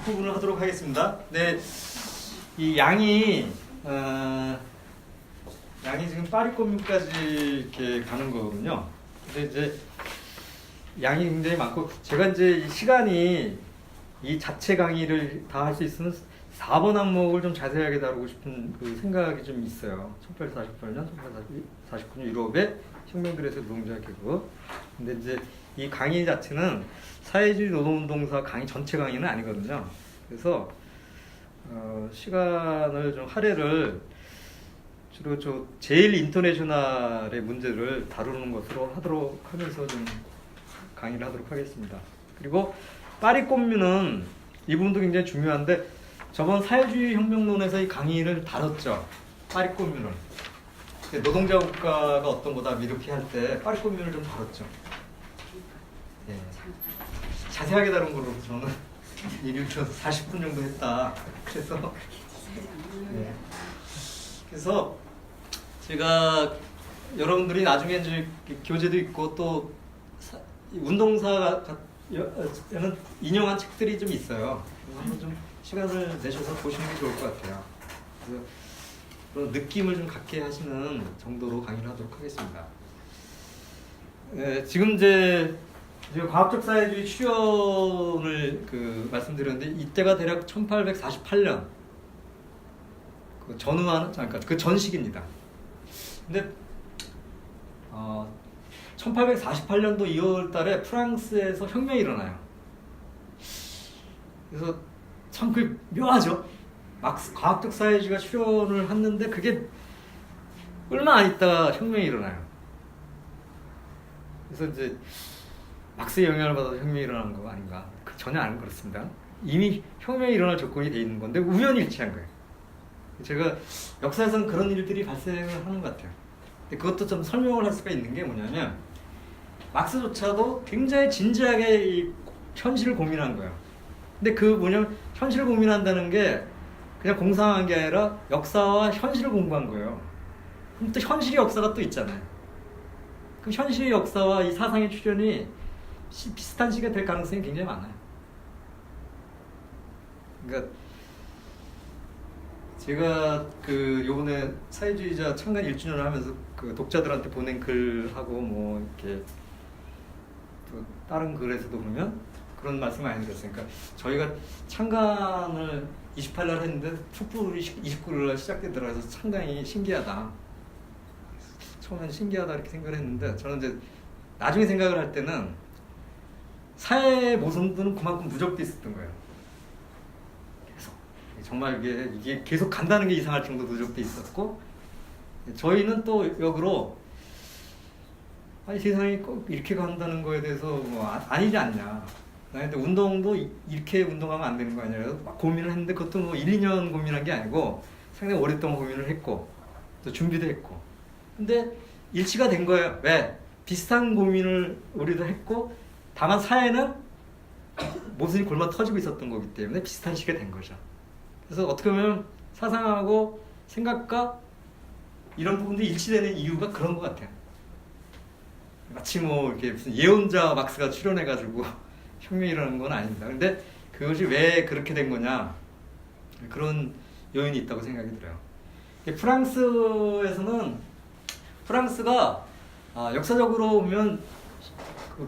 뒷부분을 하도록 하겠습니다. 네, 이 양이 지금 파리꽃잎까지 이렇게 가는 거거든요. 근데 이제 양이 굉장히 많고, 제가 이제 이 시간이 이 자체 강의를 다 할 수 있으면 4번 항목을 좀 자세하게 다루고 싶은 그 생각이 좀 있어요. 1848년, 1849년 유럽의 혁명들에서 노동자 개국. 근데 이제 이 강의 자체는 사회주의 노동운동사 강의 전체 강의는 아니거든요. 그래서 시간을 좀 할애를 주로 제일 인터내셔널의 문제를 다루는 것으로 하도록 하면서 좀 강의를 하도록 하겠습니다. 그리고 파리꽃뮤는 이 부분도 굉장히 중요한데, 저번 사회주의 혁명론에서 이 강의를 다뤘죠. 파리꽃뮤는 노동자 국가가 어떤 거다 이렇게 할 때 파리꽃뮤를 좀 다뤘죠. 네. 자세하게 다룬 걸로 저는 얘기를 들어서 40분 정도 했다. 그래서 제가 여러분들이 나중에 이제 교재도 있고 또 운동사에는 인용한 책들이 좀 있어요. 한번 좀 시간을 내셔서 보시는 게 좋을 것 같아요. 그래서 그런 느낌을 좀 갖게 하시는 정도로 강의를 하도록 하겠습니다. 지금 이제 과학적 사회주의 출현을 말씀드렸는데, 이때가 대략 1848년 그 전후한, 그러니까 그 전식입니다. 근데 1848년도 2월 달에 프랑스에서 혁명이 일어나요. 그래서 참 묘하죠. 과학적 사회주의가 출현을 했는데 그게 얼마 안 있다가 혁명이 일어나요. 그래서 이제 막스의 영향을 받아서 혁명이 일어난 거 아닌가? 전혀 안 그렇습니다. 이미 혁명이 일어날 조건이 돼 있는 건데 우연히 일치한 거예요. 제가 역사에서는 그런 일들이 발생을 하는 것 같아요. 근데 그것도 좀 설명을 할 수가 있는 게 뭐냐면, 막스조차도 굉장히 진지하게 이 현실을 고민한 거예요. 근데 뭐냐면 현실을 고민한다는 게 그냥 공상한 게 아니라 역사와 현실을 공부한 거예요. 그럼 또 현실의 역사가 또 있잖아요. 그럼 현실의 역사와 이 사상의 출현이 비슷한 시기가 될 가능성이 굉장히 많아요. 그러니까 제가 요번에 사회주의자 창간 1주년을 하면서 독자들한테 보낸 글하고 뭐 이렇게 또 다른 글에서도 보면 그런 말씀 많이 드렸어요. 그러니까 저희가 창간을 28날 했는데 촛불이 29일날 시작되더라고요. 상당히 신기하다. 처음에는 신기하다 이렇게 생각을 했는데, 저는 이제 나중에 생각을 할 때는 사회의 모순들은 그만큼 누적돼 있었던 거예요. 계속 정말 이게 계속 간다는 게 이상할 정도 누적돼 있었고, 저희는 또 역으로 아니 세상이 꼭 이렇게 간다는 거에 대해서 뭐 아니지 않냐. 근데 운동도 이렇게 운동하면 안 되는 거 아니냐. 막 고민을 했는데, 그것도 뭐 1, 2년 고민한 게 아니고 상당히 오랫동안 고민을 했고 또 준비도 했고. 근데 일치가 된 거예요. 왜? 비슷한 고민을 우리도 했고, 다만 사회는 모순이 골마 터지고 있었던 거기 때문에 비슷한 시기가 된 거죠. 그래서 어떻게 보면 사상하고 생각과 이런 부분들이 일치되는 이유가 그런 것 같아요. 마치 뭐 이렇게 무슨 예언자 막스가 출현해가지고 혁명이 일어나는 건 아닙니다. 근데 그것이 왜 그렇게 된 거냐, 그런 요인이 있다고 생각이 들어요. 프랑스가 역사적으로 보면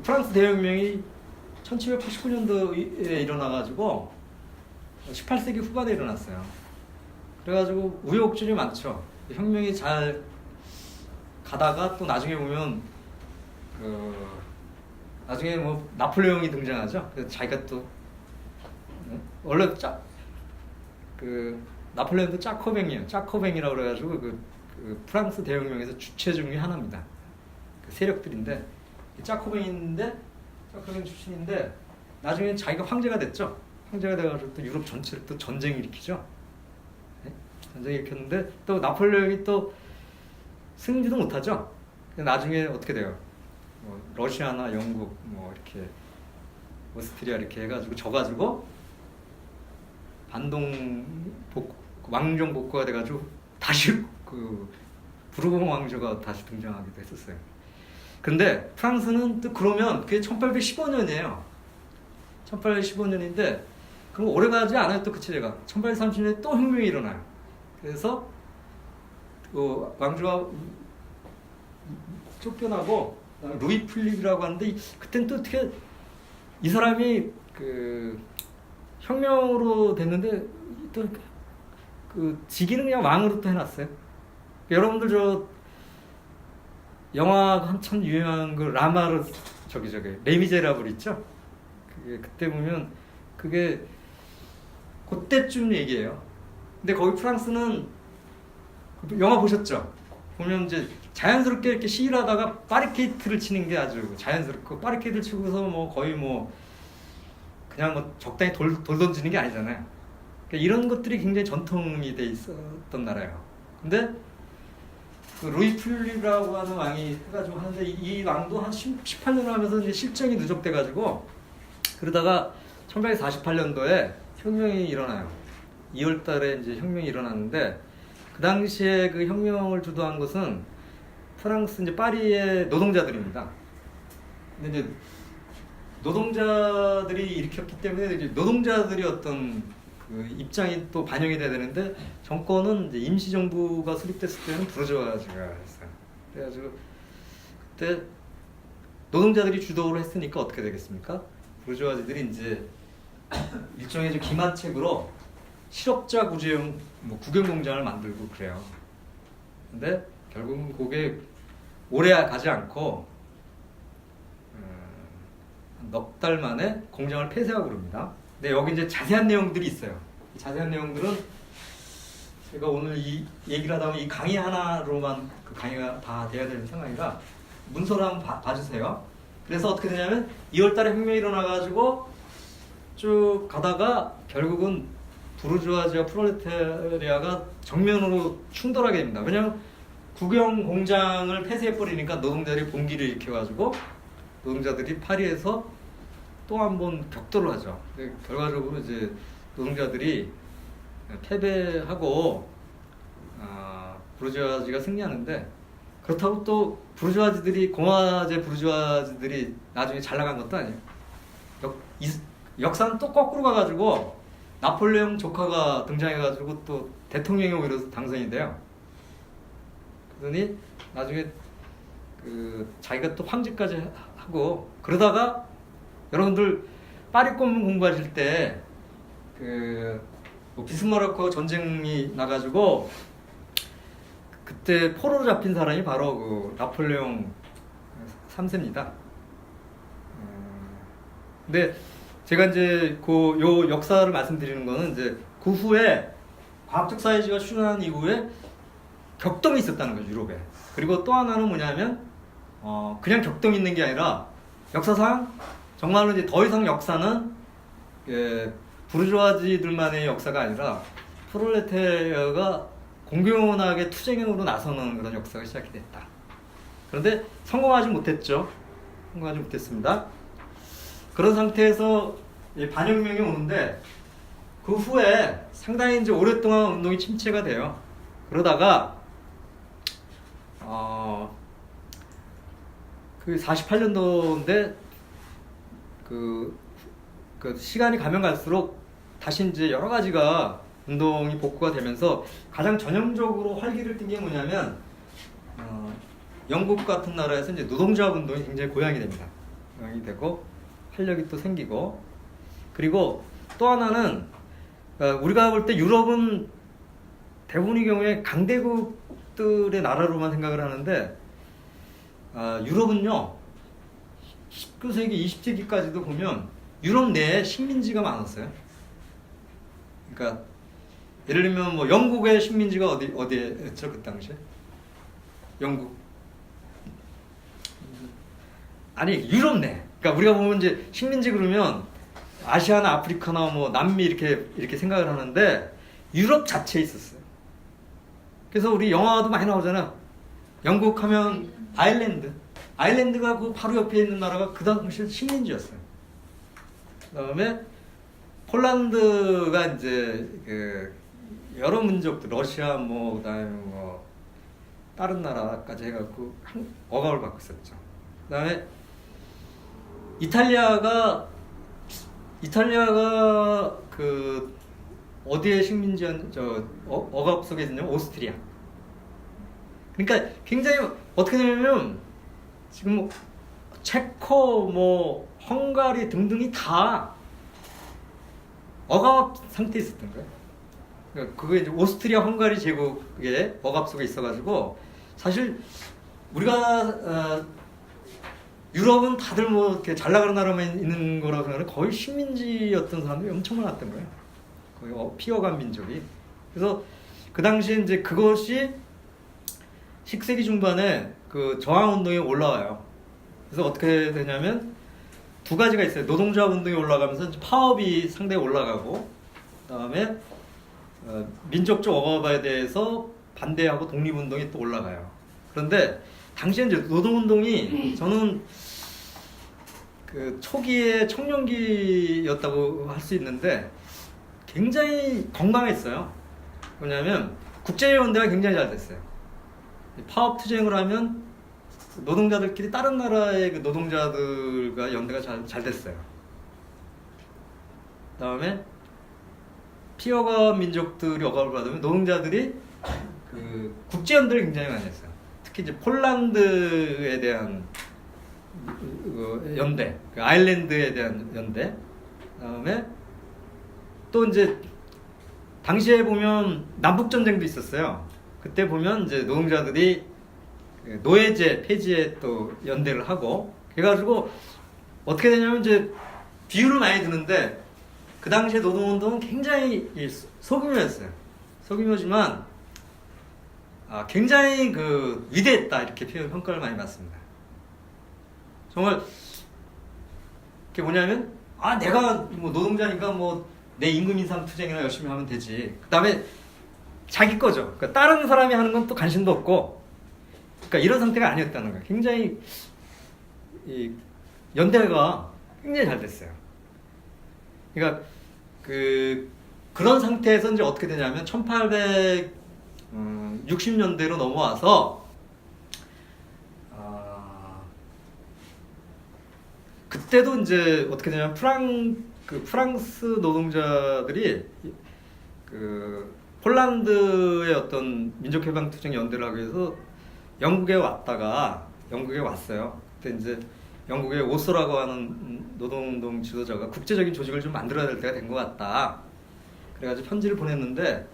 프랑스 대혁명이 1789년도에 일어나가지고 18세기 후반에 일어났어요. 그래가지고 우여곡절이 많죠. 혁명이 잘 가다가 또 나중에 보면 나중에 뭐 나폴레옹이 등장하죠. 그래서 자기가 또 원래 나폴레옹도 짜코뱅이에요. 짜코뱅이라고 그래가지고 프랑스 대혁명에서 주체 중에 하나입니다. 세력들인데 짜코뱅인데 짜코뱅 출신인데 나중에 자기가 황제가 됐죠. 황제가 돼가지고 또 유럽 전체를 또 전쟁 일으키죠. 네? 전쟁 일으켰는데 또 나폴레옹이 또 승리도 못하죠. 나중에 어떻게 돼요? 뭐 러시아나 영국 뭐 이렇게 오스트리아 이렇게 해가지고 져가지고 왕정 복구가 돼가지고 다시 부르봉 왕조가 다시 등장하기도 했었어요. 근데 프랑스는 또 그러면 그게 1815년이에요. 1815년인데 그럼 오래 가지 않아요. 또 그 체제가 1830년에 또 혁명이 일어나요. 그래서 그 왕조가 쫓겨나고 루이 필립이라고 하는데 그때는 또 어떻게 이 사람이 그 혁명으로 됐는데 또 그 직위는 그냥 왕으로 또 해놨어요. 여러분들 저 영화 한참 유명한 그 라마르 저기 레미제라블 있죠? 그게 그때 보면 그게 그때쯤 얘기예요. 근데 거기 프랑스는 영화 보셨죠? 보면 이제 자연스럽게 이렇게 시위를 하다가 바리케이트를 치는 게 아주 자연스럽고 바리케이트를 치고서 뭐 거의 뭐 그냥 뭐 적당히 돌 던지는 게 아니잖아요. 그러니까 이런 것들이 굉장히 전통이 돼 있었던 나라예요. 근데 그 루이 필립이라고 하는 왕이 해가지고 하는데 이 왕도 한 18년을 하면서 이제 실정이 누적돼가지고 그러다가 1848년도에 혁명이 일어나요. 2월달에 이제 혁명이 일어났는데 그 당시에 그 혁명을 주도한 것은 프랑스 이제 파리의 노동자들입니다. 근데 이제 노동자들이 일으켰기 때문에 이제 노동자들이 어떤 그 입장이 또 반영이 돼야 되는데 정권은 이제 임시정부가 수립됐을 때는 부르주아지가 했어요. 그래가지고 그때 노동자들이 주도를 했으니까 어떻게 되겠습니까? 부르주아지들이 이제 일종의 기만책으로 실업자 구제용 뭐 국영공장을 만들고 그래요. 근데 결국은 그게 오래 가지 않고 넉 달 만에 공장을 폐쇄하고 그럽니다. 근데 여기 이제 자세한 내용들이 있어요. 이 자세한 내용들은 제가 오늘 이 얘기를 하다 보면 이 강의 하나로만 그 강의가 다 돼야 되는 상황이라 문서를 한번 봐주세요. 그래서 어떻게 되냐면 2월달에 혁명이 일어나가지고 쭉 가다가 결국은 부르주아지와 프롤레타리아가 정면으로 충돌하게 됩니다. 왜냐하면 국영 공장을 폐쇄해버리니까 노동자들이 봉기를 일으켜가지고 노동자들이 파리에서 또 한 번 격돌을 하죠. 결과적으로 이제 노동자들이 패배하고 부르주아지가 승리하는데 그렇다고 또 부르주아지들이 공화제 부르주아지들이 나중에 잘 나간 것도 아니에요. 역사는 또 거꾸로 가가지고 나폴레옹 조카가 등장해가지고 또 대통령이 오히려 당선이 돼요. 그러더니 나중에 그 자기가 또 황제까지 하고 그러다가 여러분들 파리 검문 공부하실 때 그 뭐 비스마르크 전쟁이 나가지고 그때 포로로 잡힌 사람이 바로 그 나폴레옹 3세입니다. 근데 제가 이제 그 요 역사를 말씀드리는 거는 이제 그 후에 과학적 사회주의가 출현한 이후에 격동이 있었다는 거죠, 유럽에. 그리고 또 하나는 뭐냐면 그냥 격동이 있는 게 아니라 역사상 정말로 이제 더 이상 역사는 부르주아지들만의 역사가 아니라 프롤레타리아가 공공연하게 투쟁으로 나서는 그런 역사가 시작이 됐다. 그런데 성공하지 못했죠. 성공하지 못했습니다. 그런 상태에서 반혁명이 오는데 그 후에 상당히 이제 오랫동안 운동이 침체가 돼요. 그러다가 그 48년도인데 그 시간이 가면 갈수록 다시 이제 여러 가지가 운동이 복구가 되면서 가장 전형적으로 활기를 띈 게 뭐냐면 영국 같은 나라에서 이제 노동자 운동이 굉장히 고양이 됩니다. 고양이 되고 활력이 또 생기고 그리고 또 하나는 우리가 볼 때 유럽은 대부분의 경우에 강대국들의 나라로만 생각을 하는데 유럽은요 19세기, 20세기까지도 보면 유럽 내에 식민지가 많았어요. 그러니까 예를 들면 뭐 영국의 식민지가 어디였죠 그 당시에? 영국 아니 유럽 내. 그러니까 우리가 보면 이제 식민지 그러면 아시아나 아프리카나 뭐 남미 이렇게 생각을 하는데 유럽 자체에 있었어요. 그래서 우리 영화도 많이 나오잖아. 영국 하면 아일랜드가 그 바로 옆에 있는 나라가 그 당시에 식민지였어요. 그다음에 폴란드가 이제 그 여러 민족들 러시아 뭐 그다음에 뭐 다른 나라까지 해갖고 억압을 받고 있었죠. 그다음에 이탈리아가 이탈리아가 어디에 억압 속에 있냐면 오스트리아. 그러니까 굉장히 어떻게 되냐면 지금 뭐 체코, 뭐 헝가리 등등이 다 억압 상태에 있었던 거예요. 그러니까 그게 이제 오스트리아 헝가리 제국의 억압 속에 있어가지고 사실 우리가 유럽은 다들 뭐 이렇게 잘 나가는 나라만 있는 거라고 생각하는 거의 식민지였던 사람들이 엄청 많았던 거예요. 거의 피어간 민족이. 그래서 그 당시에 이제 그것이 10세기 중반에 그 저항 운동이 올라와요. 그래서 어떻게 되냐면 두 가지가 있어요. 노동자 운동이 올라가면서 파업이 상당히 올라가고, 그다음에 민족적 억압에 대해서 반대하고 독립운동이 또 올라가요. 그런데 당시에 이제 노동운동이 저는 그 초기에 청년기였다고 할 수 있는데 굉장히 건강했어요. 왜냐하면 국제연대가 굉장히 잘 됐어요. 파업 투쟁을 하면 노동자들끼리 다른 나라의 그 노동자들과 연대가 잘 됐어요. 그다음에 피어가 민족들이 억압을 받으면 노동자들이 그 국제연대를 굉장히 많이 했어요. 특히 이제 폴란드에 대한 연대, 아일랜드에 대한 연대, 그다음에 또 이제 당시에 보면 남북 전쟁도 있었어요. 그때 보면 이제 노동자들이 노예제 폐지에 또 연대를 하고, 그래가지고 어떻게 되냐면 이제 비유를 많이 드는데 그 당시에 노동운동은 굉장히 소규모였어요. 소규모지만 굉장히 그 위대했다 이렇게 평가를 많이 받습니다. 정말 그게 뭐냐면 내가 뭐 노동자니까 뭐 내 임금 인상 투쟁이나 열심히 하면 되지. 그다음에 자기 거죠. 그러니까 다른 사람이 하는 건 또 관심도 없고, 그러니까 이런 상태가 아니었다는 거예요. 굉장히 연대가 굉장히 잘 됐어요. 그러니까 그런 상태에서 이제 어떻게 되냐면 1860년대로 넘어와서 그때도 이제 어떻게 되냐면 프랑스 노동자들이 폴란드의 어떤 민족해방투쟁 연대를 하기 위해서 영국에 왔어요. 그때 이제 영국의 오소라고 하는 노동운동 지도자가 국제적인 조직을 좀 만들어야 될 때가 된 것 같다. 그래가지고 편지를 보냈는데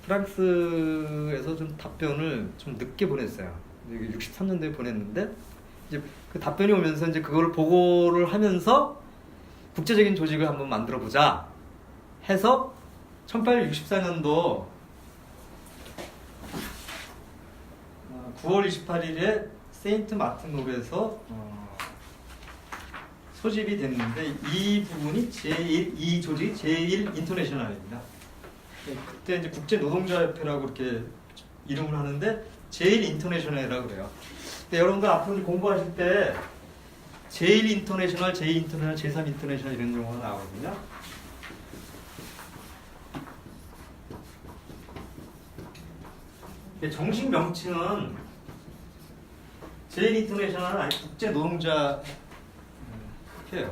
프랑스에서 좀 답변을 좀 늦게 보냈어요. 63년도에 보냈는데 이제 그 답변이 오면서 이제 그걸 보고를 하면서 국제적인 조직을 한번 만들어 보자 해서 1864년도 9월 28일에 세인트 마틴홀에서 소집이 됐는데 이 부분이 이 조직이 제1 인터내셔널입니다. 그때 이제 국제 노동자협회라고 이렇게 이름을 하는데 제1 인터내셔널이라고 그래요. 근데 여러분들 앞으로 공부하실 때 제1 인터내셔널, 제2 인터내셔널, 제3 인터내셔널 이런 용어가 나오거든요. 정식 명칭은 제1 인터내셔널은 아니 국제 노동자 협회예요.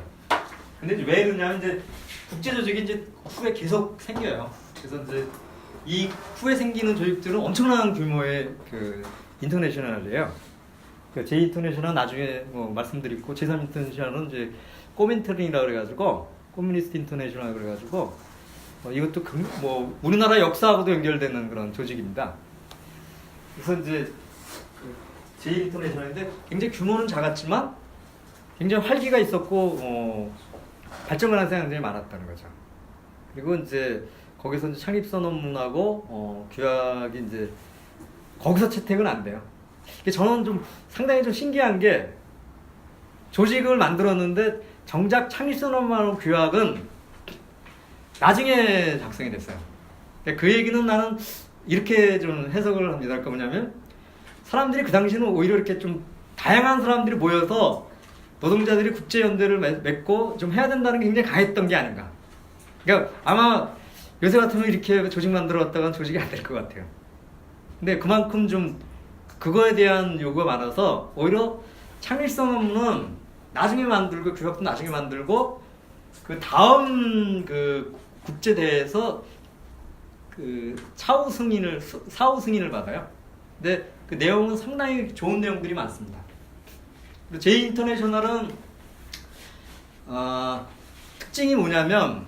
근데 이제 왜 그러냐면 이제 국제 조직이 이제 후에 계속 생겨요. 그래서 이제 이 후에 생기는 조직들은 엄청난 규모의 그 인터내셔널이에요. 제2 인터내셔널은 나중에 뭐 말씀드리고, 제3 인터내셔널은 이제 코민테른이라고 그래가지고 커뮤니스트 인터내셔널 그래가지고 이것도 뭐 우리나라 역사하고도 연결되는 그런 조직입니다. 그래서 이제 제1 인터내셔널인데 굉장히 규모는 작았지만 굉장히 활기가 있었고 발전 가능성이 굉장히 많았다는 거죠. 그리고 이제 거기서 이제 창립선언문하고 규약이 이제 거기서 채택은 안 돼요. 저는 좀 상당히 좀 신기한 게 조직을 만들었는데 정작 창립선언문하고 규약은 나중에 작성이 됐어요. 그 얘기는 나는 이렇게 좀 해석을 합니다. 그러니까 뭐냐면 사람들이 그 당시에는 오히려 이렇게 좀 다양한 사람들이 모여서 노동자들이 국제연대를 맺고 좀 해야 된다는 게 굉장히 강했던 게 아닌가. 그러니까 아마 요새 같으면 이렇게 조직 만들어 왔다간 조직이 안 될 것 같아요. 근데 그만큼 좀 그거에 대한 요구가 많아서 오히려 창립선언문은 나중에 만들고 규약도 나중에 만들고 그 다음 그 국제 대회에서 그 사후 승인을 받아요. 근데 그 내용은 상당히 좋은 내용들이 많습니다. 그리고 제이 인터내셔널은 특징이 뭐냐면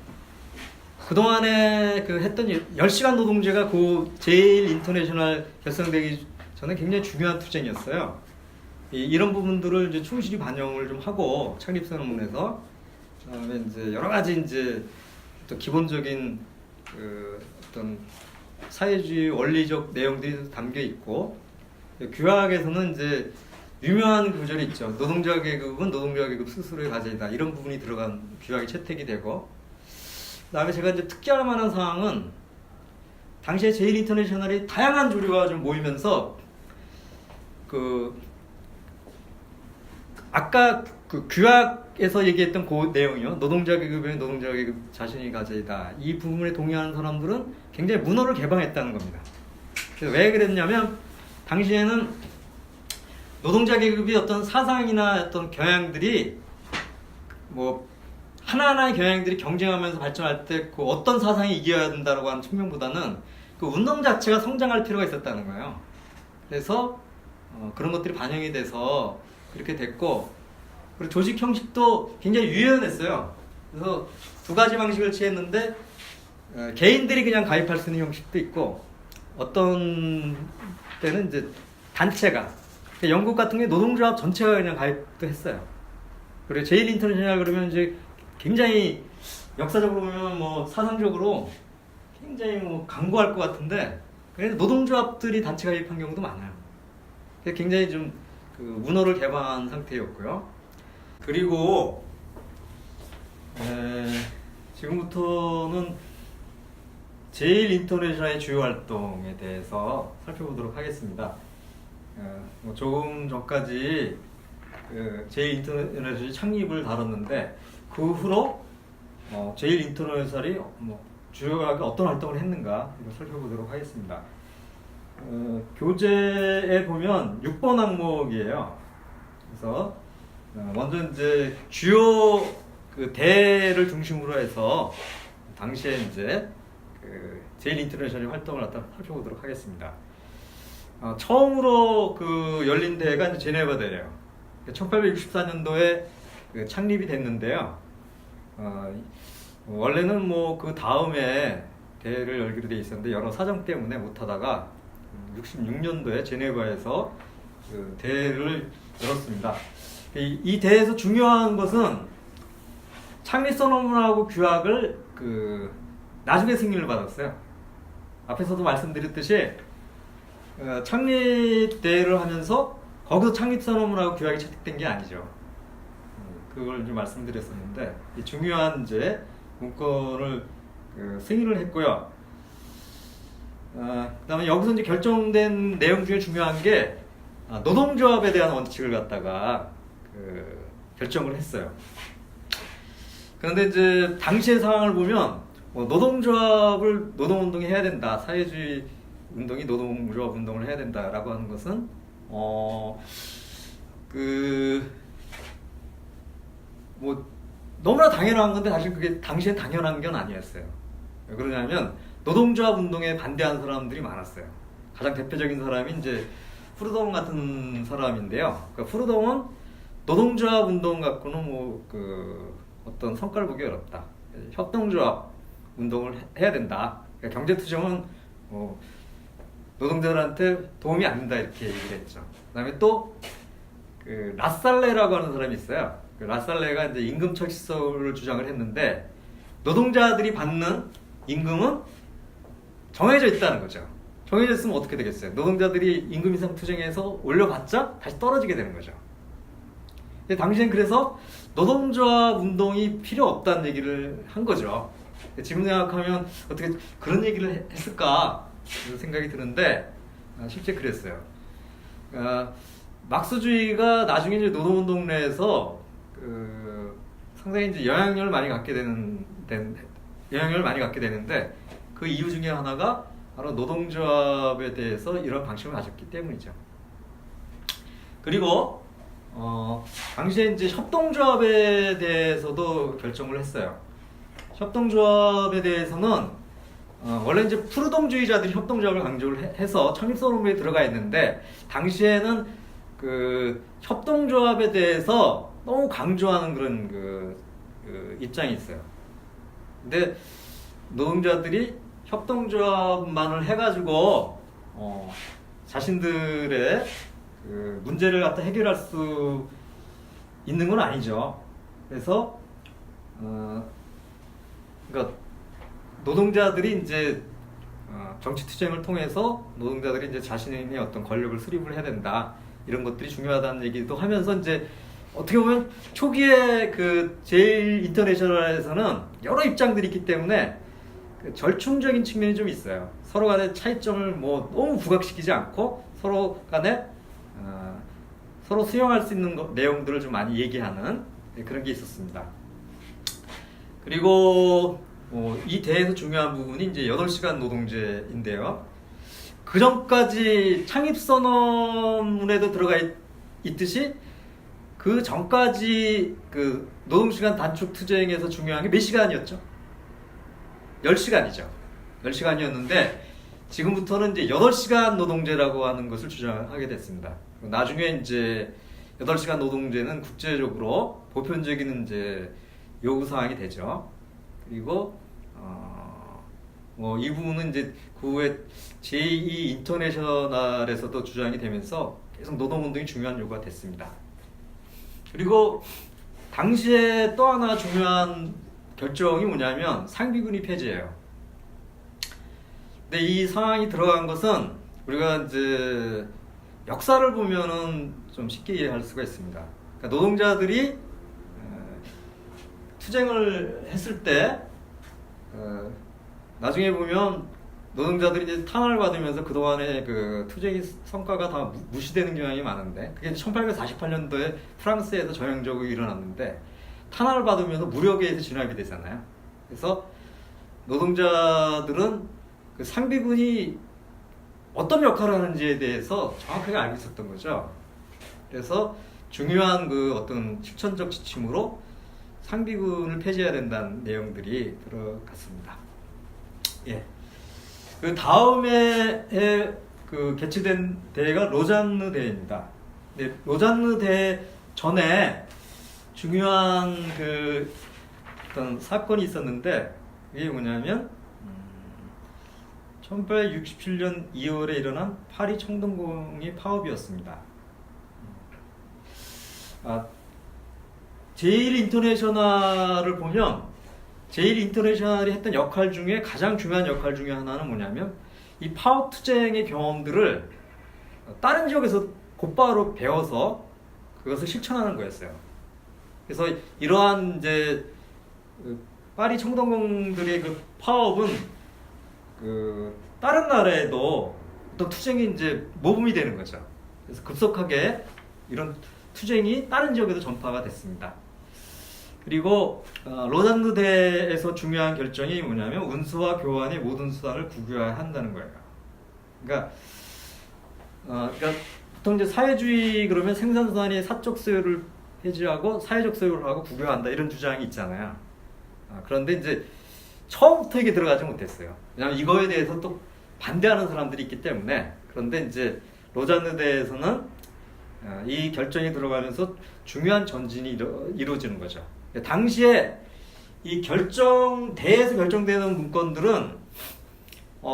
그동안에 그 했던 10시간 노동제가 그 제일 인터내셔널 결성되기 전에 굉장히 중요한 투쟁이었어요. 이런 부분들을 이제 충실히 반영을 좀 하고 창립선언문에서 그다음에 이제 여러 가지 이제 또 기본적인 그 어떤 사회주의 원리적 내용들이 담겨 있고 규약에서는 이제 유명한 구절이 있죠. 노동자 계급은 노동자 계급 스스로의 과제이다. 이런 부분이 들어간 규약이 채택이 되고 그다음에 제가 이제 특기할 만한 사항은 당시에 제일 인터내셔널이 다양한 조류가 좀 모이면서 그 아까 그 규약에서 얘기했던 그 내용이요. 노동자 계급은 노동자 계급 자신의 과제이다. 이 부분에 동의하는 사람들은 굉장히 문헌을 개방했다는 겁니다. 그래서 왜 그랬냐면 당시에는 노동자 계급이 어떤 사상이나 어떤 경향들이 뭐 하나하나의 경향들이 경쟁하면서 발전할 때 그 어떤 사상이 이겨야 된다고 하는 측면보다는 그 운동 자체가 성장할 필요가 있었다는 거예요. 그래서 그런 것들이 반영이 돼서 그렇게 됐고 그리고 조직 형식도 굉장히 유연했어요. 그래서 두 가지 방식을 취했는데 개인들이 그냥 가입할 수 있는 형식도 있고 어떤 때는 이제 단체가 영국 같은 게 노동조합 전체가 그냥 가입도 했어요. 그리고 제일 인터내셔널 그러면 이제 굉장히 역사적으로 보면 뭐 사상적으로 굉장히 뭐 강구할 것 같은데 그래도 노동조합들이 단체 가입한 경우도 많아요. 굉장히 좀 그 문호를 개방한 상태였고요. 그리고 지금부터는 제일 인터내셔널의 주요 활동에 대해서 살펴보도록 하겠습니다. 뭐 조금 전까지 그 제일 인터내셔널 창립을 다뤘는데 그 후로 제일 인터내셔널이 뭐 주요하게 어떤 활동을 했는가 이걸 살펴보도록 하겠습니다. 교재에 보면 6번 항목이에요. 그래서 먼저 이제 주요 그 대를 중심으로 해서 당시에 이제 그 제일 인터내셔널 활동을 갖다 살펴보도록 하겠습니다. 처음으로 그 열린 대회가 이제 제네바 대회예요. 1864년도에 그 창립이 됐는데요. 원래는 뭐 그 다음에 대회를 열기로 돼 있었는데 여러 사정 때문에 못하다가 66년도에 제네바에서 그 대회를 열었습니다. 이 대회에서 중요한 것은 창립선언문하고 규약을 그 나중에 승인을 받았어요. 앞에서도 말씀드렸듯이 창립 대회를 하면서 거기서 창립선언문하고 규약이 채택된 게 아니죠. 그걸 좀 말씀드렸었는데 중요한 이제 문건을 승인을 했고요. 그다음에 여기서 이제 결정된 내용 중에 중요한 게 노동조합에 대한 원칙을 갖다가 결정을 했어요. 그런데 이제 당시의 상황을 보면 노동조합을 노동운동이 해야 된다. 사회주의 운동이 노동조합 운동을 해야 된다라고 하는 것은 뭐 너무나 당연한 건데 사실 그게 당시엔 당연한 건 아니었어요. 왜 그러냐면 노동조합 운동에 반대하는 사람들이 많았어요. 가장 대표적인 사람이 이제 프루동 같은 사람인데요. 그러니까 프루동은 노동조합 운동 갖고는 뭐 그 어떤 성과를 보기 어렵다. 협동조합 운동을 해야 된다. 그러니까 경제투쟁은 노동자들한테 도움이 안 된다 이렇게 얘기를 했죠. 그다음에 또 그 라살레라고 하는 사람이 있어요. 그 라살레가 이제 임금 철시설을 주장을 했는데 노동자들이 받는 임금은 정해져 있다는 거죠. 정해져 있으면 어떻게 되겠어요? 노동자들이 임금 인상 투쟁에서 올려봤자 다시 떨어지게 되는 거죠. 근데 당시엔 그래서 노동조합 운동이 필요 없다는 얘기를 한 거죠. 지금 생각하면 어떻게 그런 얘기를 했을까 그런 생각이 드는데 실제 그랬어요. 막스주의가 나중에 이제 노동운동 내에서 상당히 이제 영향력을 많이 갖게 되는데 그 이유 중에 하나가 바로 노동조합에 대해서 이런 방식을 가졌기 때문이죠. 그리고 당시에 이제 협동조합에 대해서도 결정을 했어요. 협동조합에 대해서는 원래 이제 푸르동주의자들이 협동조합을 강조를 해서 창립선언부에 들어가 있는데, 당시에는 그 협동조합에 대해서 너무 강조하는 그런 그 입장이 있어요. 근데 노동자들이 협동조합만을 해가지고 자신들의 그 문제를 갖다 해결할 수 있는 건 아니죠. 그래서 그러니까 노동자들이 이제 정치 투쟁을 통해서 노동자들이 이제 자신의 어떤 권력을 수립을 해야 된다, 이런 것들이 중요하다는 얘기도 하면서, 이제 어떻게 보면 초기에 그 제일 인터내셔널에서는 여러 입장들이 있기 때문에 그 절충적인 측면이 좀 있어요. 서로 간의 차이점을 뭐 너무 부각시키지 않고 서로 간에 서로 수용할 수 있는 내용들을 좀 많이 얘기하는 그런 게 있었습니다. 그리고 이 대에서 중요한 부분이 이제 8시간 노동제인데요. 그 전까지 창립선언문에도 들어가 있듯이 그 전까지 그 노동시간 단축 투쟁에서 중요한 게 몇 시간이었죠? 10시간이죠. 10시간이었는데 지금부터는 이제 8시간 노동제라고 하는 것을 주장하게 됐습니다. 나중에 이제 8시간 노동제는 국제적으로 보편적인 이제 요구사항이 되죠. 그리고 이 부분은 이제 그 후에 제2 인터내셔널에서도 주장이 되면서 계속 노동운동이 중요한 요구가 됐습니다. 그리고 당시에 또 하나 중요한 결정이 뭐냐면 상비군이 폐지예요. 근데 이 상황이 들어간 것은 우리가 이제 역사를 보면은 좀 쉽게 이해할 수가 있습니다. 그러니까 노동자들이 투쟁을 했을 때 나중에 보면 노동자들이 이제 탄압을 받으면서 그동안의 그 투쟁의 성과가 다 무시되는 경향이 많은데, 그게 1848년도에 프랑스에서 전형적으로 일어났는데 탄압을 받으면서 무력에 의해서 진압이 되잖아요. 그래서 노동자들은 그 상비군이 어떤 역할을 하는지에 대해서 정확하게 알고 있었던 거죠. 그래서 중요한 그 어떤 실천적 지침으로 상비군을 폐지해야 된다는 내용들이 들어갔습니다. 예. 그 다음에 그 개최된 대회가 로잔느 대회입니다. 네, 로잔느 대회 전에 중요한 그 어떤 사건이 있었는데, 이게 뭐냐면 1867년 2월에 일어난 파리 청동공의 파업이었습니다. 제일 인터내셔널을 보면 제일 인터내셔널이 했던 역할 중에 가장 중요한 역할 중에 하나는 뭐냐면 이 파업 투쟁의 경험들을 다른 지역에서 곧바로 배워서 그것을 실천하는 거였어요. 그래서 이러한 이제 파리 청동공들의 그 파업은 그 다른 나라에도 어떤 투쟁이 이제 모범이 되는 거죠. 그래서 급속하게 이런 투쟁이 다른 지역에도 전파가 됐습니다. 그리고 로잔느 대에서 중요한 결정이 뭐냐면 운수와 교환의 모든 수단을 국유화해야 한다는 거예요. 그러니까 보통 이제 사회주의 그러면 생산수단이 사적 소유를 폐지하고 사회적 소유를 하고 국유화한다, 이런 주장이 있잖아요. 그런데 이제 처음부터 이게 들어가지 못했어요. 왜냐하면 이거에 대해서 또 반대하는 사람들이 있기 때문에. 그런데 이제 로잔느 대에서는 이 결정이 들어가면서 중요한 전진이 이루어지는 거죠. 당시에 이 대에서 결정되는 문건들은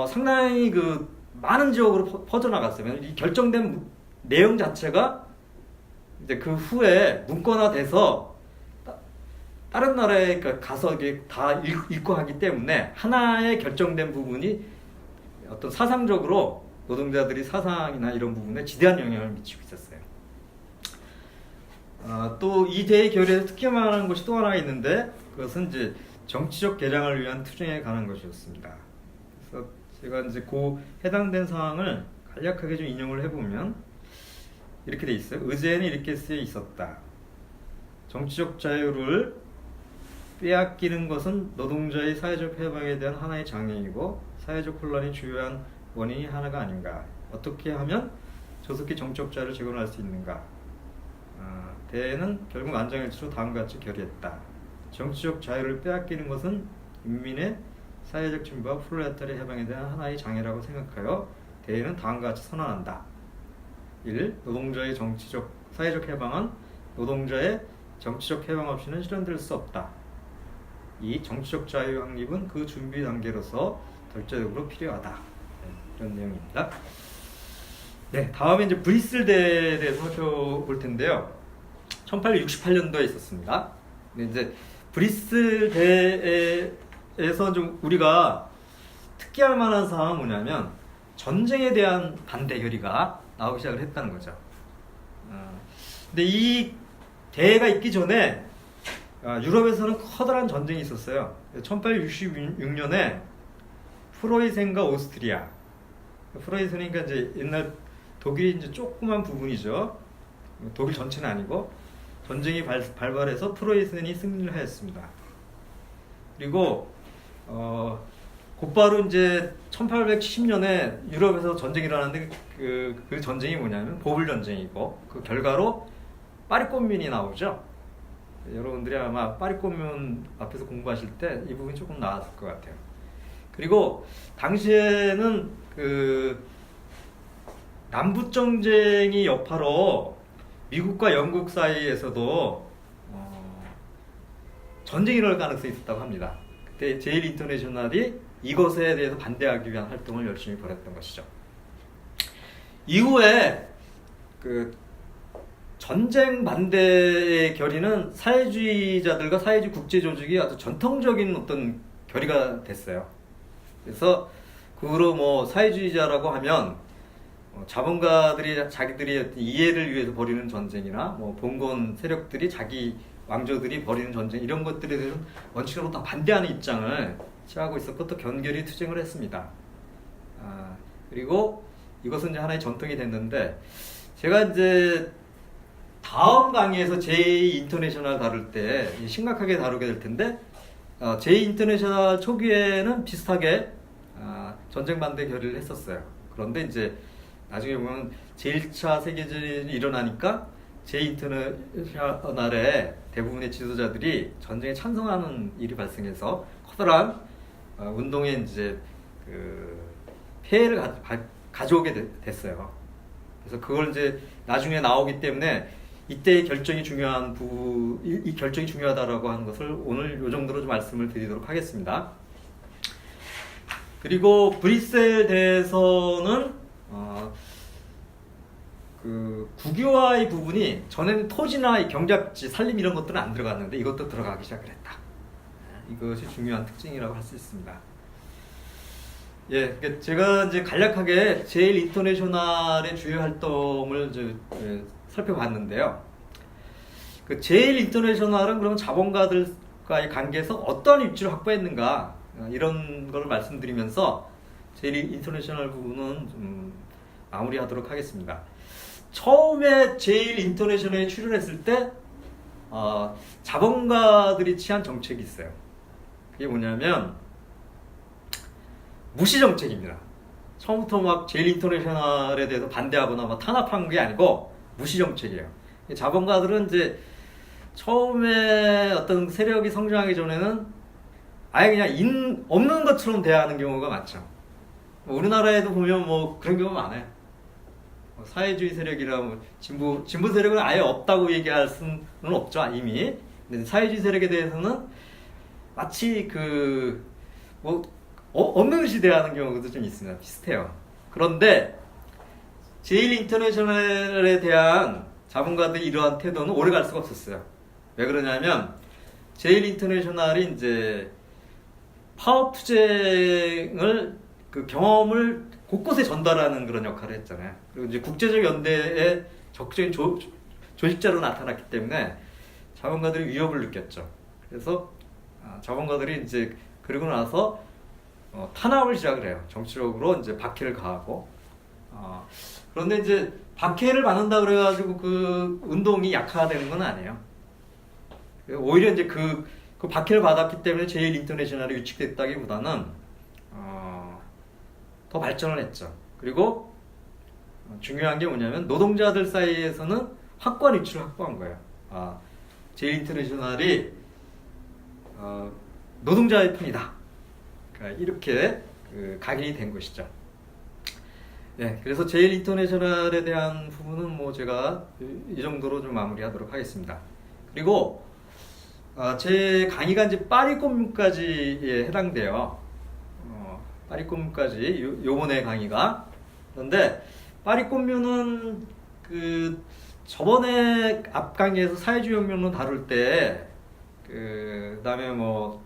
상당히 그 많은 지역으로 퍼져나갔어요. 이 결정된 내용 자체가 이제 그 후에 문건화돼서 다른 나라에 가서 다 읽고 하기 때문에 하나의 결정된 부분이 어떤 사상적으로 노동자들이 사상이나 이런 부분에 지대한 영향을 미치고 있었어요. 또 이 대의 결의에서 특히 말하는 것이 또 하나 있는데, 그것은 이제 정치적 개량을 위한 투쟁에 관한 것이었습니다. 그래서 제가 이제 그 해당된 사항을 간략하게 좀 인용을 해보면 이렇게 돼 있어요. 의제에는 이렇게 쓰여 있었다. 정치적 자유를 빼앗기는 것은 노동자의 사회적 해방에 대한 하나의 장애이고 사회적 혼란의 주요한 원인이 하나가 아닌가. 어떻게 하면 조속히 정치적 자유를 재건할 수 있는가. 대회는 결국 만장일치로 다음과 같이 결의했다. 정치적 자유를 빼앗기는 것은 인민의 사회적 진보와 프롤레타리아 해방에 대한 하나의 장애라고 생각하여 대회는 다음과 같이 선언한다. 1. 노동자의 정치적, 사회적 해방은 노동자의 정치적 해방 없이는 실현될 수 없다. 2. 정치적 자유 확립은 그 준비 단계로서 절대적으로 필요하다. 네, 이런 내용입니다. 네, 다음에 이제 브리슬대에 대해서 살펴볼 텐데요. 1868년도에 있었습니다. 근데 이제 브리슬대에서 좀 우리가 특기할 만한 사항은 뭐냐면 전쟁에 대한 반대 결의가 나오기 시작을 했다는 거죠. 근데 이 대회가 있기 전에 유럽에서는 커다란 전쟁이 있었어요. 1866년에 프로이센과 오스트리아. 프로이센이니까 이제 옛날 독일이 이제 조그만 부분이죠. 독일 전체는 아니고 전쟁이 발발해서 프로이센이 승리를 하였습니다. 그리고 곧바로 이제 1870년에 유럽에서 전쟁이 일어났는데 그 전쟁이 뭐냐면 보불 전쟁이고 그 결과로 파리꽃민이 나오죠. 여러분들이 아마 파리꽃민 앞에서 공부하실 때 이 부분이 조금 나왔을 것 같아요. 그리고 당시에는 그 남북전쟁이 여파로 미국과 영국 사이에서도 전쟁이 일어날 가능성이 있었다고 합니다. 그때 제일 인터내셔널이 이것에 대해서 반대하기 위한 활동을 열심히 벌였던 것이죠. 이후에 그 전쟁 반대의 결의는 사회주의자들과 사회주의 국제조직이 아주 전통적인 어떤 결의가 됐어요. 그래서 그로 뭐 사회주의자라고 하면 자본가들이 자기들이 이해를 위해서 벌이는 전쟁이나 뭐 봉건 세력들이 자기 왕조들이 벌이는 전쟁 이런 것들에 대해서 원칙적으로 다 반대하는 입장을 취하고 있었고 또 견결히 투쟁을 했습니다. 그리고 이것은 이제 하나의 전통이 됐는데 제가 이제 다음 강의에서 제2 인터내셔널 다룰 때 심각하게 다루게 될 텐데 제2 인터내셔널 초기에는 비슷하게 전쟁 반대 결의를 했었어요. 그런데 이제 나중에 보면 제1차 세계대전이 일어나니까 제2인터내셔널의 대부분의 지도자들이 전쟁에 찬성하는 일이 발생해서 커다란 운동에 이제 그 폐해를 가져오게 됐어요. 그래서 그걸 이제 나중에 나오기 때문에 이때의 결정이 중요한 이 결정이 중요하다라고 하는 것을 오늘 요 정도로 좀 말씀을 드리도록 하겠습니다. 그리고 브뤼셀 대해서는 그 국유화의 부분이 전에는 토지나 경작지, 산림 이런 것들은 안 들어갔는데 이것도 들어가기 시작을 했다. 이것이 중요한 특징이라고 할 수 있습니다. 예, 그러니까 제가 이제 간략하게 제일 인터내셔널의 주요 활동을 이제 살펴봤는데요. 그 제일 인터내셔널은 그러면 자본가들과의 관계에서 어떠한 입지를 확보했는가 이런 걸 말씀드리면서 제일 인터내셔널 부분은 좀 마무리하도록 하겠습니다. 처음에 제일 인터내셔널에 출연했을 때 자본가들이 취한 정책이 있어요. 그게 뭐냐면 무시 정책입니다. 처음부터 막 제일 인터내셔널에 대해서 반대하거나 막 탄압한 게 아니고 무시 정책이에요. 자본가들은 이제 처음에 어떤 세력이 성장하기 전에는 아예 그냥 없는 것처럼 대하는 경우가 많죠. 우리나라에도 보면 뭐 그런 경우가 많아요. 사회주의 세력이라 뭐 진보 세력은 아예 없다고 얘기할 수는 없죠, 이미. 근데 사회주의 세력에 대해서는 마치 없는 듯이 대하는 경우도 좀 있습니다. 비슷해요. 그런데 제일 인터내셔널에 대한 자본가들의 이러한 태도는 오래 갈 수가 없었어요. 왜 그러냐면 제일 인터내셔널이 이제 파업 투쟁을 그 경험을 곳곳에 전달하는 그런 역할을 했잖아요. 그리고 이제 국제적 연대의 적극적인 조직자로 나타났기 때문에 자본가들이 위협을 느꼈죠. 그래서 자본가들이 이제 그러고 나서 탄압을 시작을 해요. 정치적으로 이제 박해를 가하고. 그런데 이제 박해를 받는다 그래가지고 그 운동이 약화되는 건 아니에요. 오히려 이제 그 박해를 받았기 때문에 제일 인터내셔널이 위축됐다기보다는 더 발전을 했죠. 그리고 중요한 게 뭐냐면 노동자들 사이에서는 확고한 위치를 확보한 거예요. 제일인터내셔널이 노동자의 편이다. 그러니까 이렇게 각인이 된 것이죠. 네, 그래서 제일인터내셔널에 대한 부분은 뭐 제가 이 정도로 좀 마무리하도록 하겠습니다. 그리고 제 강의가 이제 파리 콤뮌까지에 해당돼요. 파리 콤뮌까지 요번에 강의가. 그런데 파리 콤뮌은 저번에 앞 강의에서 사회주의 혁명론 다룰 때 그다음에 뭐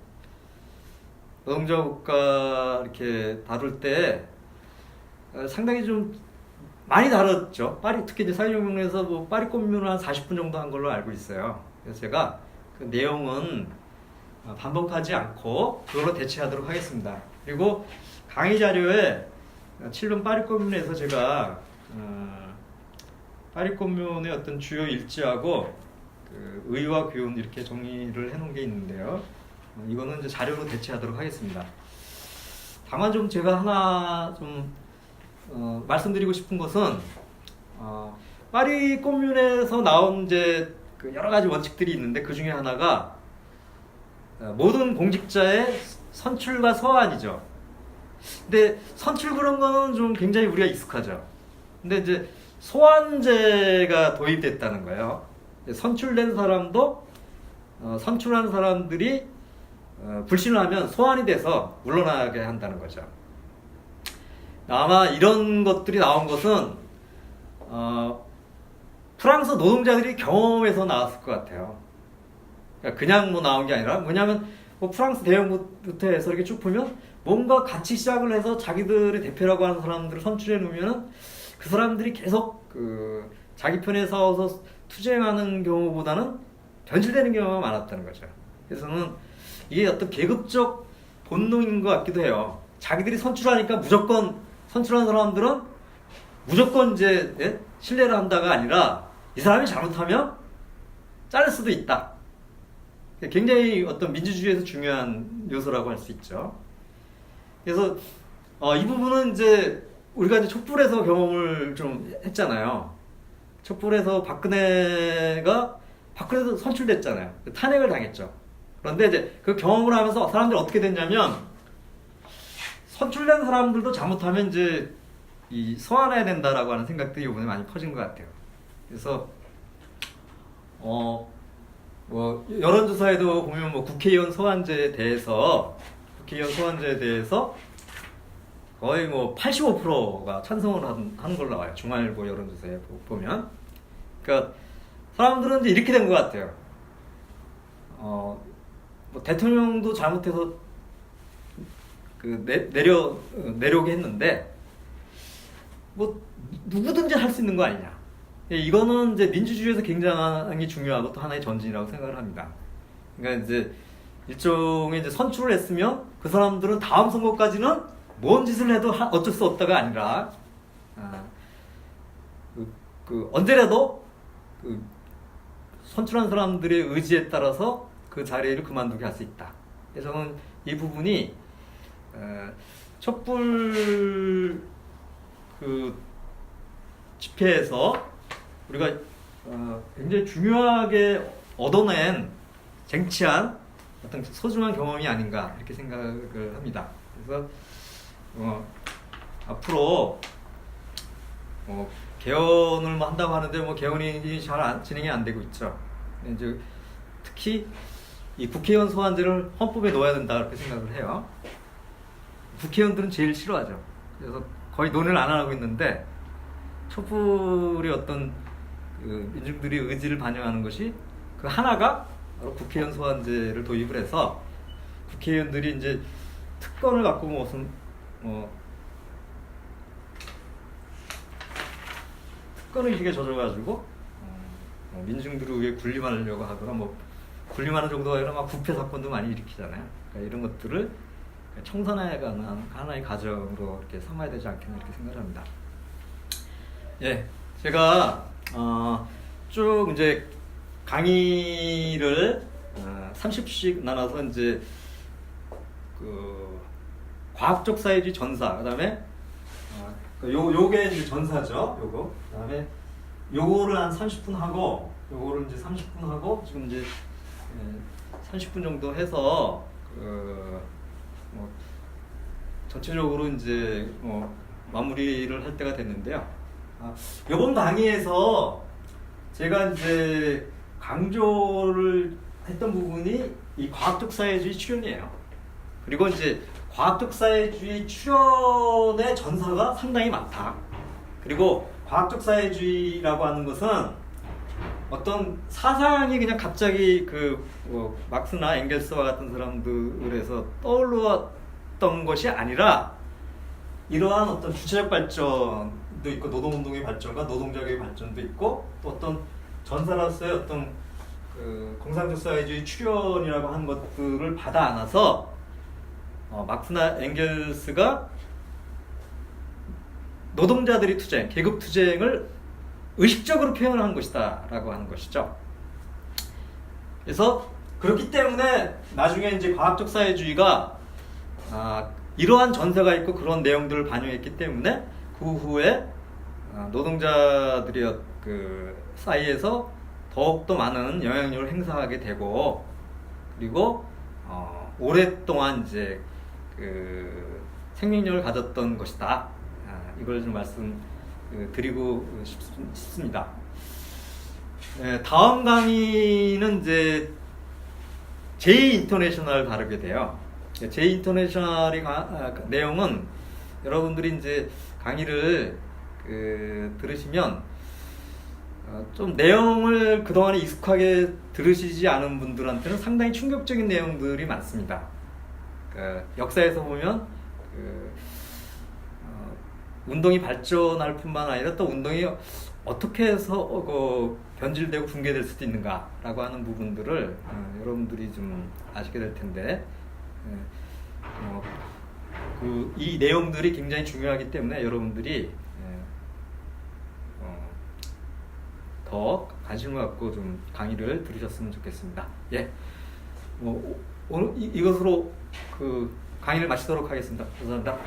노동자 국가 이렇게 다룰 때 상당히 좀 많이 다뤘죠. 특히 이제 사회주의 혁명론에서 뭐 파리 콤뮌을 한 40분 정도 한 걸로 알고 있어요. 그래서 제가 그 내용은 반복하지 않고 그걸로 대체하도록 하겠습니다. 그리고 강의 자료에 7번 파리 콤뮌에서 제가 파리 콤뮌의 어떤 주요 일지하고 의와 교훈 이렇게 정리를 해놓은 게 있는데요. 이거는 이제 자료로 대체하도록 하겠습니다. 다만 좀 제가 하나 좀 말씀드리고 싶은 것은 파리 콤뮌에서 나온 이제 여러 가지 원칙들이 있는데 그 중에 하나가 모든 공직자의 선출과 서한이죠. 근데 선출 그런 거는 좀 굉장히 우리가 익숙하죠. 근데 이제 소환제가 도입됐다는 거예요. 선출된 사람도 선출한 사람들이 불신을 하면 소환이 돼서 물러나게 한다는 거죠. 아마 이런 것들이 나온 것은 프랑스 노동자들이 경험해서 나왔을 것 같아요. 그러니까 그냥 뭐 나온 게 아니라 뭐냐면 뭐 프랑스 대혁부터 해서 이렇게 쭉 보면 뭔가 같이 시작을 해서 자기들의 대표라고 하는 사람들을 선출해 놓으면은 그 사람들이 계속 자기 편에 서서 투쟁하는 경우보다는 변질되는 경우가 많았다는 거죠. 그래서는 이게 어떤 계급적 본능인 것 같기도 해요. 자기들이 선출하니까 무조건 선출한 사람들은 무조건 이제 신뢰를 한다가 아니라 이 사람이 잘못하면 자를 수도 있다. 굉장히 어떤 민주주의에서 중요한 요소라고 할 수 있죠. 그래서 이 부분은 이제 우리가 이제 촛불에서 경험을 좀 했잖아요. 촛불에서 박근혜도 선출됐잖아요. 탄핵을 당했죠. 그런데 이제 그 경험을 하면서 사람들이 어떻게 됐냐면 선출된 사람들도 잘못하면 이제 소환해야 된다라고 하는 생각들이 이번에 많이 퍼진 것 같아요. 그래서 뭐 여론조사에도 보면 뭐 국회의원 소환제에 대해서 거의 뭐 85%가 찬성을 하는 걸로 나와요. 중앙일보 여론조사에 보면. 그러니까 사람들은 이제 이렇게 된 것 같아요. 뭐 대통령도 잘못해서 내려오게 했는데 뭐 누구든지 할 수 있는 거 아니냐. 이거는 이제 민주주의에서 굉장히 중요하고 또 하나의 전진이라고 생각을 합니다. 그러니까 이제 일종의 이제 선출을 했으면 그 사람들은 다음 선거까지는 뭔 짓을 해도 어쩔 수 없다가 아니라 언제라도 선출한 사람들의 의지에 따라서 그 자리를 그만두게 할 수 있다. 그래서 저는 이 부분이 촛불 집회에서 우리가 굉장히 중요하게 얻어낸 쟁취한 어떤 소중한 경험이 아닌가 이렇게 생각을 합니다. 그래서 앞으로 개헌을 뭐 한다고 하는데 뭐 개헌이 잘 진행이 안 되고 있죠. 이제 특히 이 국회의원 소환제를 헌법에 넣어야 된다 그렇게 생각을 해요. 국회의원들은 제일 싫어하죠. 그래서 거의 논의를 안 하고 있는데 촛불의 어떤 민중들의 의지를 반영하는 것이 그 하나가 바로 국회의원 소환제를 도입을 해서 국회의원들이 이제 특권을 갖고 무슨 특권의식에 젖어가지고 민중들을 위해 군림하려고 하거나 뭐 군림하는 정도가 아니라 막 부패 사건도 많이 일으키잖아요. 그러니까 이런 것들을 청산해 가는 하나의 과정으로 이렇게 삼아야 되지 않겠나 이렇게 생각합니다. 예, 제가 쭉 이제 강의를 30씩 나눠서 이제 과학적 사회주의 전사, 그다음에 요게 이제 전사죠. 요거. 그다음에 요거를 한 30분 하고 요거를 이제 30분 하고 지금 이제 30분 정도 해서 뭐 전체적으로 이제 마무리를 할 때가 됐는데요. 이번 강의에서 제가 이제 강조를 했던 부분이 이 과학적 사회주의 출현이에요. 그리고 이제 과학적 사회주의 출현의 전사가 상당히 많다. 그리고 과학적 사회주의라고 하는 것은 어떤 사상이 그냥 갑자기 막스나 엥겔스와 같은 사람들에서 떠올랐던 것이 아니라 이러한 어떤 주체적 발전도 있고 노동운동의 발전과 노동자의 발전도 있고 또 어떤 전사로서의 어떤 공산적 사회주의 출현이라고 하는 것들을 받아 안아서 막스나 엥겔스가 노동자들이 투쟁, 계급 투쟁을 의식적으로 표현한 것이다 라고 하는 것이죠. 그래서 그렇기 때문에 나중에 이제 과학적 사회주의가 이러한 전세가 있고 그런 내용들을 반영했기 때문에 그 후에 노동자들의 사이에서 더욱더 많은 영향력을 행사하게 되고 그리고 오랫동안 이제 생명력을 가졌던 것이다. 이걸 좀 말씀드리고 싶습니다. 다음 강의는 이제 J-인터내셔널 다루게 돼요. J-인터내셔널의 내용은 여러분들이 이제 강의를 들으시면 좀 내용을 그동안에 익숙하게 들으시지 않은 분들한테는 상당히 충격적인 내용들이 많습니다. 역사에서 보면 운동이 발전할 뿐만 아니라 또 운동이 어떻게 해서 변질되고 붕괴될 수도 있는가라고 하는 부분들을 여러분들이 좀 아시게 될 텐데 이 내용들이 굉장히 중요하기 때문에 여러분들이 더 관심을 갖고 좀 강의를 들으셨으면 좋겠습니다. 예, 오늘 이것으로 강의를 마치도록 하겠습니다. 감사합니다.